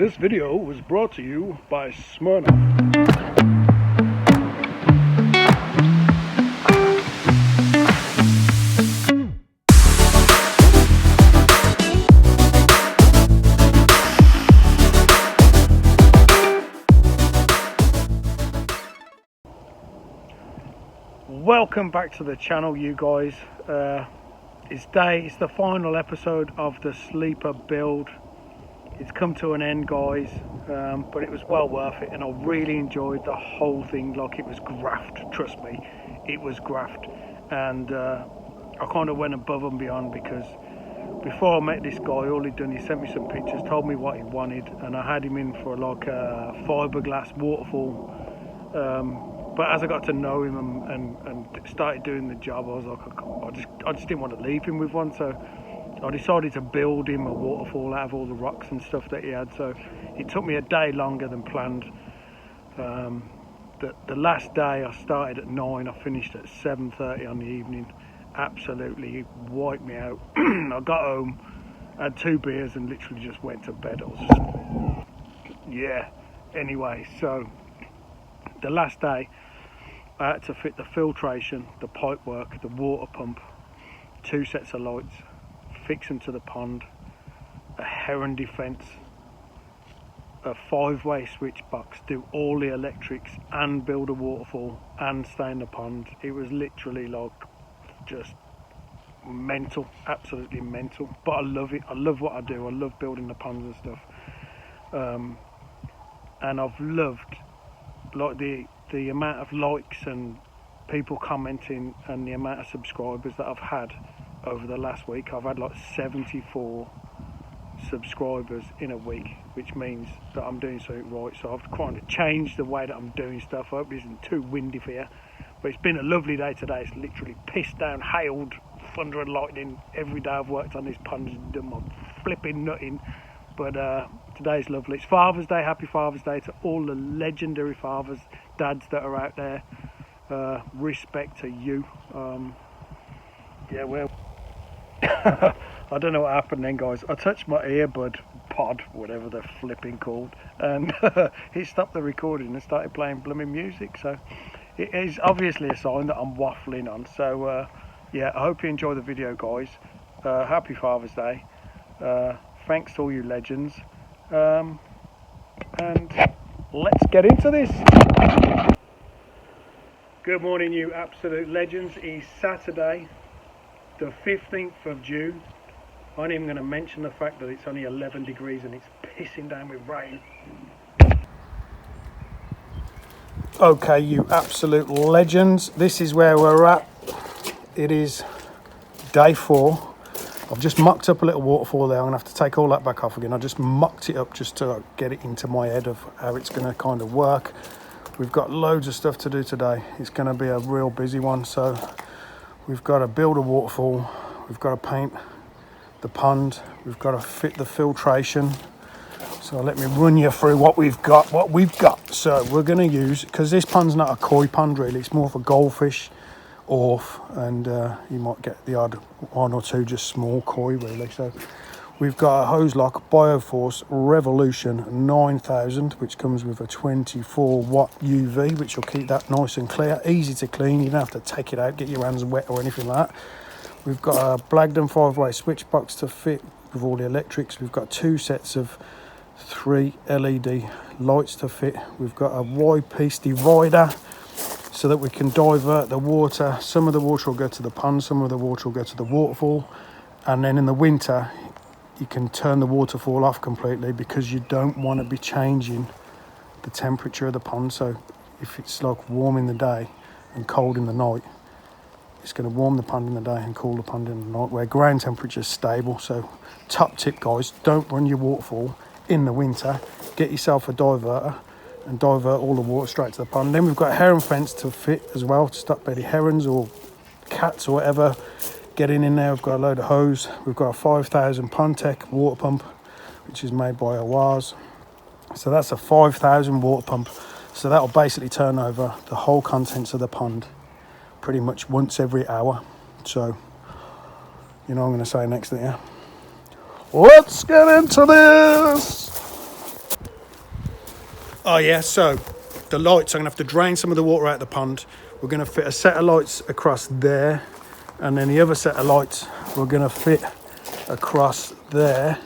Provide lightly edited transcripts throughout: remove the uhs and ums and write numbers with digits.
This video was brought to you by Smyrna. Welcome back to the channel, you guys. It's the final episode of the sleeper build. It's come to an end, guys, but it was well worth it, and I really enjoyed the whole thing. Like, it was graft, trust me, it was graft. And I kind of went above and beyond, because before I met this guy, all he'd done, he sent me some pictures, told me what he wanted, and I had him in for like a fiberglass waterfall. But as I got to know him and started doing the job, I was like, I just didn't want to leave him with one, so I decided to build him a waterfall out of all the rocks and stuff that he had. So it took me a day longer than planned. The last day I started at 9, I finished at 7:30 on the evening. Absolutely wiped me out. I got home, had 2 beers and literally just went to bed. Anyway, so the last day I had to fit the filtration, the pipe work, the water pump, 2 sets of lights, fix them to the pond, a heron defence, a 5-way switch box, do all the electrics and build a waterfall and stay in the pond. It was literally like just mental, absolutely mental, but I love it. I love what I do. I love building the ponds and stuff, and I've loved like the amount of likes and people commenting and the amount of subscribers that I've had over the last week. I've had like 74 subscribers in a week, which means that I'm doing something right. So I've kind of changed the way that I'm doing stuff. I hope it isn't too windy for you, but it's been a lovely day today. It's literally pissed down, hailed, thunder and lightning every day I've worked on this pond and done my flipping nutting. But today's lovely. It's Father's Day. Happy Father's Day to all the legendary fathers, dads that are out there. Respect to you. I don't know what happened then, guys. I touched my earbud pod, whatever they're flipping called, and it stopped the recording and started playing blooming music. So it is obviously a sign that I'm waffling on. So I hope you enjoy the video, guys. Happy Father's Day. Thanks to all you legends, and let's get into this. Good morning, you absolute legends. It's Saturday, the 15th of June. I ain't even going to mention the fact that it's only 11 degrees and it's pissing down with rain. Okay, you absolute legends, this is where we're at. It is day 4. I've just mucked up a little waterfall there. I'm going to have to take all that back off again. I just mucked it up just to get it into my head of how it's going to kind of work. We've got loads of stuff to do today. It's going to be a real busy one. So we've got to build a waterfall. We've got to paint the pond. We've got to fit the filtration. So let me run you through what we've got. So we're going to use, because this pond's not a koi pond really, it's more of a goldfish off, and you might get the odd 1 or 2 just small koi really. So we've got a hose lock Bioforce Revolution 9000, which comes with a 24 watt UV, which will keep that nice and clear, easy to clean. You don't have to take it out, get your hands wet or anything like that. We've got a Blagden 5-way switch box to fit with all the electrics. We've got 2 sets of 3 LED lights to fit. We've got a Y-piece divider so that we can divert the water. Some of the water will go to the pond, some of the water will go to the waterfall, and then in the winter you can turn the waterfall off completely, because you don't want to be changing the temperature of the pond. So if it's like warm in the day and cold in the night, it's going to warm the pond in the day and cool the pond in the night, where ground temperature is stable. So top tip, guys, don't run your waterfall in the winter. Get yourself a diverter and divert all the water straight to the pond. Then we've got a heron fence to fit as well, to stop any herons or cats or whatever getting in there. We've got a load of hose. We've got a 5000 Pontec water pump, which is made by Awaz. So that's a 5000 water pump. So that'll basically turn over the whole contents of the pond pretty much once every hour. So, you know, I'm going to say next thing, yeah. Let's get into this. Oh yeah, so the lights, I'm gonna have to drain some of the water out of the pond. We're gonna fit a set of lights across there, and then the other set of lights we're gonna fit across there.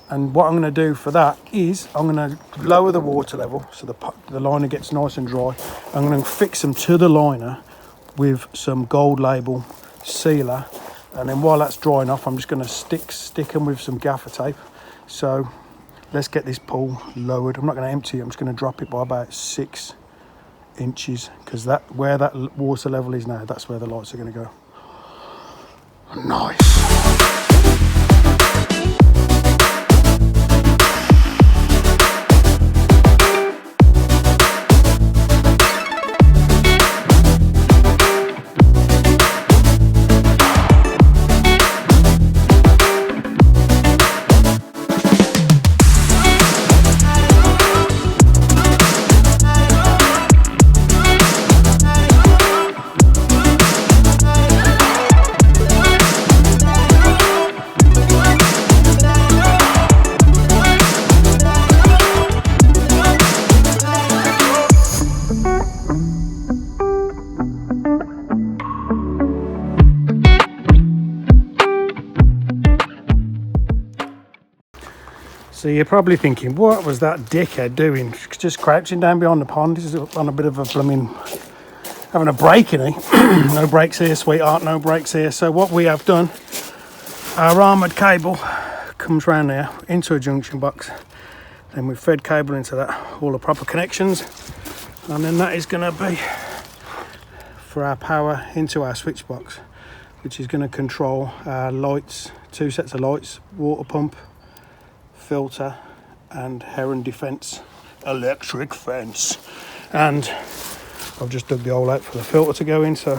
And what I'm gonna do for that is I'm gonna lower the water level so the liner gets nice and dry. I'm gonna fix them to the liner with some gold label sealer, and then while that's drying off, I'm just gonna stick them with some gaffer tape. So let's get this pool lowered. I'm not going to empty it, I'm just going to drop it by about 6 inches, because that where that water level is now, that's where the lights are going to go. Nice. So you're probably thinking, what was that dickhead doing? Just crouching down behind the pond. He's on a bit of a blooming, having a break in it. No breaks here, sweetheart, no breaks here. So what we have done, our armoured cable comes round there into a junction box. Then we've fed cable into that, all the proper connections. And then that is going to be for our power into our switch box, which is going to control our lights, 2 sets of lights, water pump, filter, and heron defence electric fence. And I've just dug the hole out for the filter to go in. So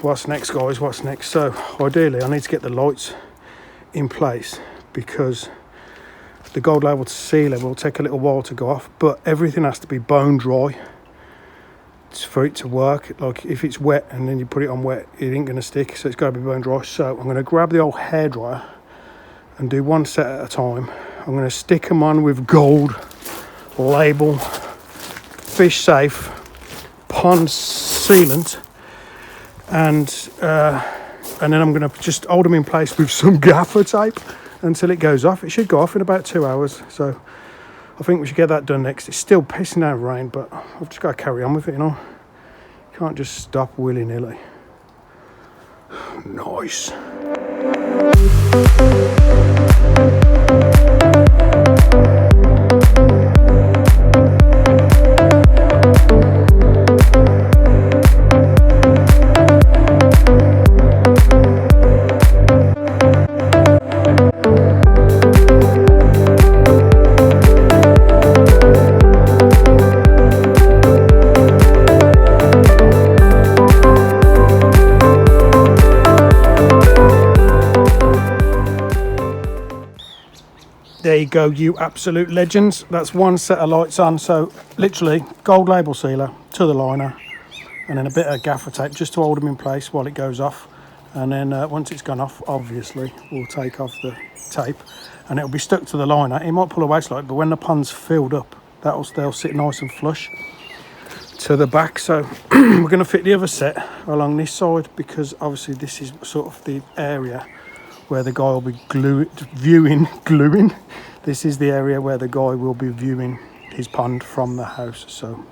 what's next, guys? What's next? So ideally I need to get the lights in place, because the gold label sealer will take a little while to go off, but everything has to be bone dry for it to work. Like if it's wet and then you put it on wet, it ain't going to stick, so it's got to be bone dry. So I'm going to grab the old hairdryer and do 1 set at a time. I'm going to stick them on with gold label fish safe pond sealant, and then I'm going to just hold them in place with some gaffer tape until it goes off. It should go off in about 2 hours, so I think we should get that done next. It's still pissing down rain, but I've just got to carry on with it, you know. Can't just stop willy-nilly. Nice. There you go, you absolute legends. That's 1 set of lights on. So literally gold label sealer to the liner, and then a bit of gaffer tape just to hold them in place while it goes off. And then once it's gone off, obviously we'll take off the tape and it'll be stuck to the liner. It might pull a waste light, but when the pond's filled up, they'll sit nice and flush to the back. So we're going to fit the other set along this side, because obviously this is sort of the area where the guy will be gluing. This is the area where the guy will be viewing his pond from the house. So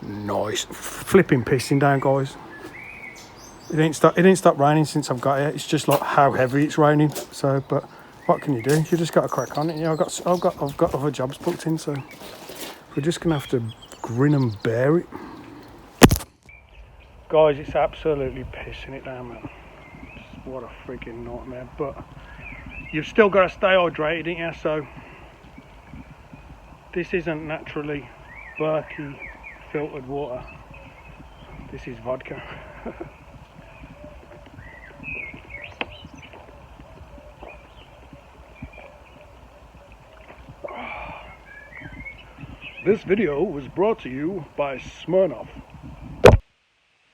nice. Flipping pissing down, guys. It ain't stopped raining since I've got here. It's just like how heavy it's raining. So, but what can you do? You just got to crack on it. You know, I've got other jobs booked in, so we're just gonna have to grin and bear it. Guys, it's absolutely pissing it down, man. What a freaking nightmare. But you've still got to stay hydrated, ain't you? So this isn't naturally Berkey filtered water. This is vodka. This video was brought to you by Smirnoff.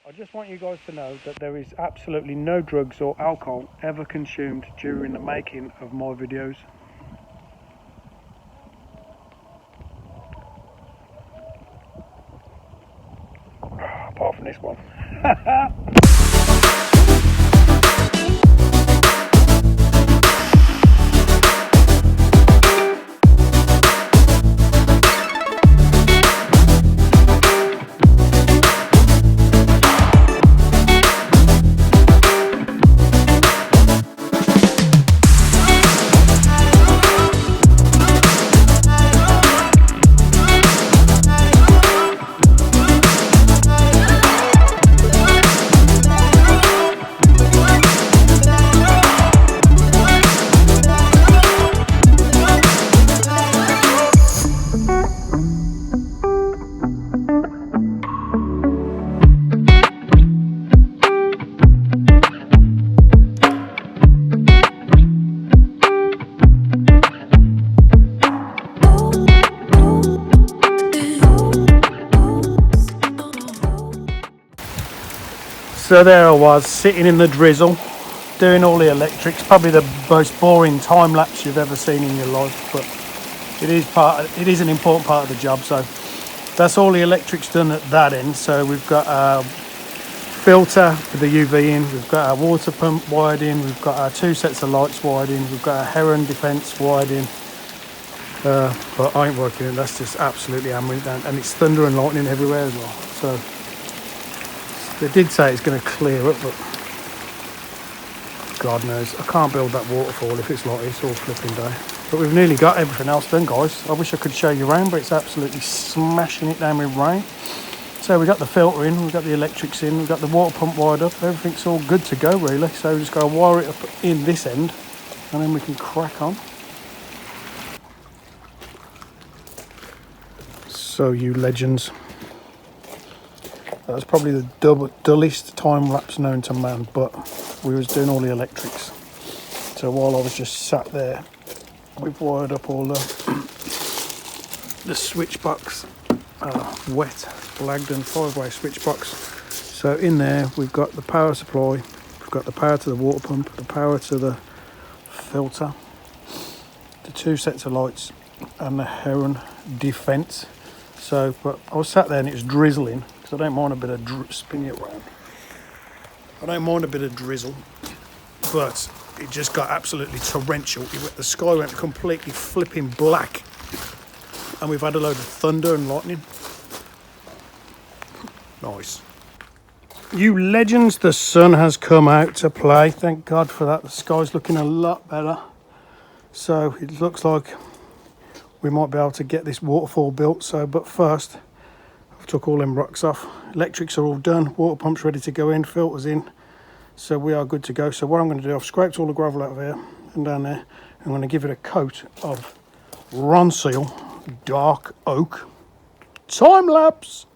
I just want you guys to know that there is absolutely no drugs or alcohol ever consumed during the making of my videos. apart from this one. So there I was, sitting in the drizzle, doing all the electrics. Probably the most boring time lapse you've ever seen in your life, but it is an important part of the job. So that's all the electrics done at that end. So we've got a filter with the UV in, we've got our water pump wired in, we've got our 2 sets of lights wired in, we've got our heron defence wired in. But I ain't working it, that's just absolutely hammering down, and it's thunder and lightning everywhere as well. So they did say it's going to clear up, but God knows. I can't build that waterfall if it's like this all flipping day. But we've nearly got everything else done, guys. I wish I could show you around, but it's absolutely smashing it down with rain. So we've got the filter in, we've got the electrics in, we've got the water pump wired up. Everything's all good to go, really. So we just got to wire it up in this end, and then we can crack on. So you legends. That was probably the dullest time lapse known to man, but we was doing all the electrics. So while I was just sat there, we've wired up all the switch box, wet Blagdon 5-way switch box. So in there we've got the power supply, we've got the power to the water pump, the power to the filter, the 2 sets of lights, and the heron defence. So, but I was sat there and it was drizzling. I don't mind a bit of spin it around. I don't mind a bit of drizzle, but it just got absolutely torrential. The sky went completely flipping black, and we've had a load of thunder and lightning. Nice. You legends, the sun has come out to play. Thank God for that. The sky's looking a lot better. So it looks like we might be able to get this waterfall built. So, but first, took all them rocks off. Electrics are all done, water pump's ready to go in, filters in, so we are good to go. So what I'm going to do, I've scraped all the gravel out of here and down there. I'm going to give it a coat of Ronseal dark oak. Time lapse.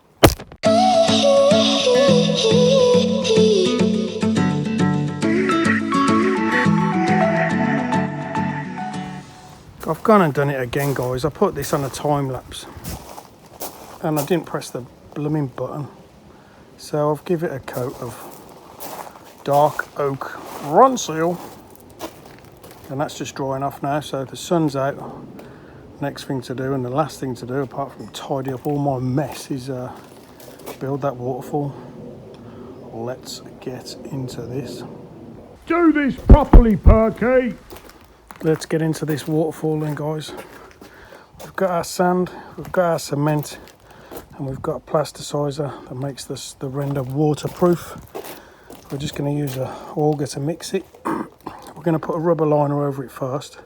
I've gone and done it again, guys. I put this on a time lapse and I didn't press the blooming button, so I've given it a coat of dark oak Ronseal, and that's just drying off now. So the sun's out. Next thing to do, and the last thing to do, apart from tidy up all my mess, is build that waterfall. Let's get into this. Do this properly, Perky. Let's get into this waterfall then, guys. We've got our sand, we've got our cement, and we've got a plasticizer that makes the render waterproof. We're just going to use an auger to mix it. We're going to put a rubber liner over it first,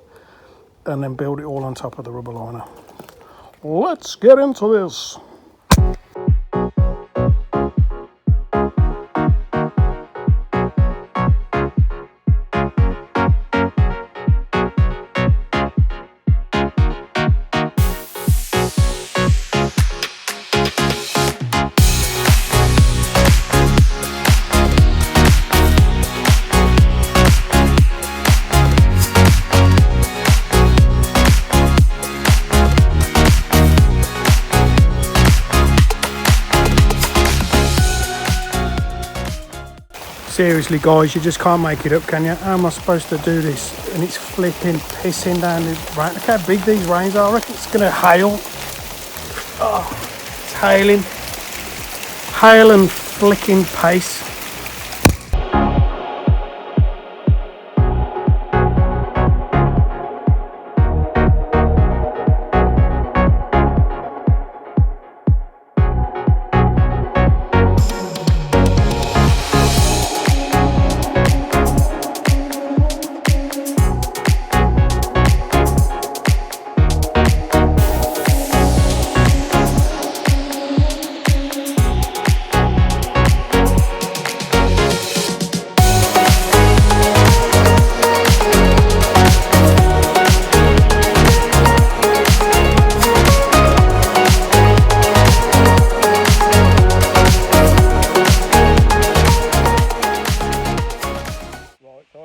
and then build it all on top of the rubber liner. Let's get into this. Seriously, guys, you just can't make it up, can you? How am I supposed to do this? And it's flipping pissing down the rain. Look how big these rains are. I reckon it's going to hail. Oh, it's hailing. Hail and flicking pace.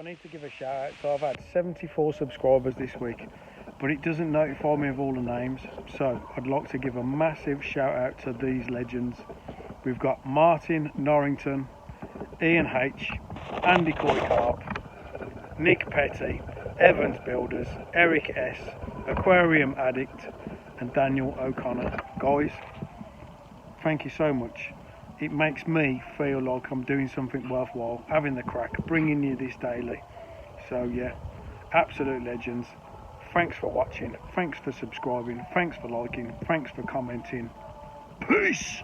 I need to give a shout out. So I've had 74 subscribers this week, but it doesn't notify me of all the names. So I'd like to give a massive shout out to these legends. We've got Martin Norrington, Ian H, Andy Coycarp, Nick Petty, Evans Builders, Eric S, Aquarium Addict, and Daniel O'Connor. Guys, thank you so much. It makes me feel like I'm doing something worthwhile, having the crack, bringing you this daily. So yeah, absolute legends. Thanks for watching, thanks for subscribing, thanks for liking, thanks for commenting. Peace!